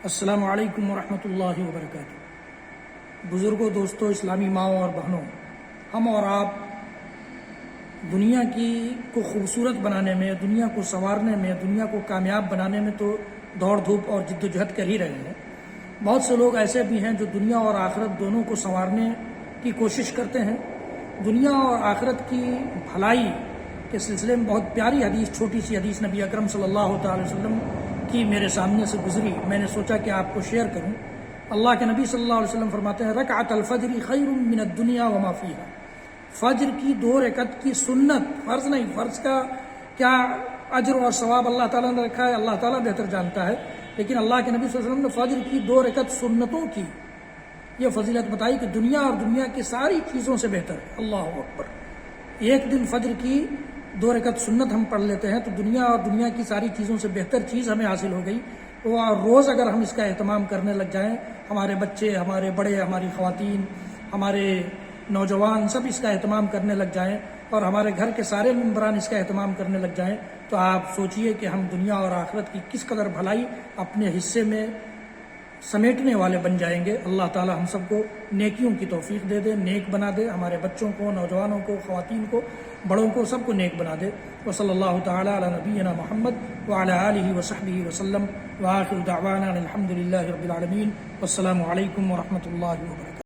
السلام علیکم ورحمۃ اللہ وبرکاتہ۔ بزرگوں، دوستوں، اسلامی ماؤں اور بہنوں، ہم اور آپ دنیا کو خوبصورت بنانے میں، دنیا کو سنوارنے میں، دنیا کو کامیاب بنانے میں تو دوڑ دھوپ اور جد و جہد کر ہی رہے ہیں۔ بہت سے لوگ ایسے بھی ہیں جو دنیا اور آخرت دونوں کو سنوارنے کی کوشش کرتے ہیں۔ دنیا اور آخرت کی بھلائی کے سلسلے میں بہت پیاری حدیث، چھوٹی سی حدیث نبی اکرم صلی اللہ تعالی وسلم کی میرے سامنے سے گزری، میں نے سوچا کہ آپ کو شیئر کروں۔ اللہ کے نبی صلی اللہ علیہ وسلم فرماتے ہیں، رکعت الفجر خیر من الدنیا وما فیہا۔ فجر کی 2 رکعت کی سنت، فرض نہیں، فرض کا کیا اجر اور ثواب اللہ تعالیٰ نے رکھا ہے، اللہ تعالیٰ بہتر جانتا ہے، لیکن اللہ کے نبی صلی اللہ علیہ وسلم نے فجر کی 2 رکعت سنتوں کی یہ فضیلت بتائی کہ دنیا اور دنیا کی ساری چیزوں سے بہتر ہے۔ اللہ اکبر! ایک دن فجر کی 2 رکعت سنت ہم پڑھ لیتے ہیں تو دنیا اور دنیا کی ساری چیزوں سے بہتر چیز ہمیں حاصل ہو گئی۔ تو روز اگر ہم اس کا اہتمام کرنے لگ جائیں، ہمارے بچے، ہمارے بڑے، ہماری خواتین، ہمارے نوجوان سب اس کا اہتمام کرنے لگ جائیں اور ہمارے گھر کے سارے ممبران اس کا اہتمام کرنے لگ جائیں، تو آپ سوچئے کہ ہم دنیا اور آخرت کی کس قدر بھلائی اپنے حصے میں سمیٹنے والے بن جائیں گے۔ اللہ تعالی ہم سب کو نیکیوں کی توفیق دے دے، نیک بنا دے، ہمارے بچوں کو، نوجوانوں کو، خواتین کو، بڑوں کو، سب کو نیک بنا دے۔ وصلی اللہ تعالی علی نبینا محمد وعلی آلہ وصحبہ وسلم، وآخر دعوانا الحمد للہ رب العالمین، والسلام علیکم ورحمۃ اللہ وبرکاتہ۔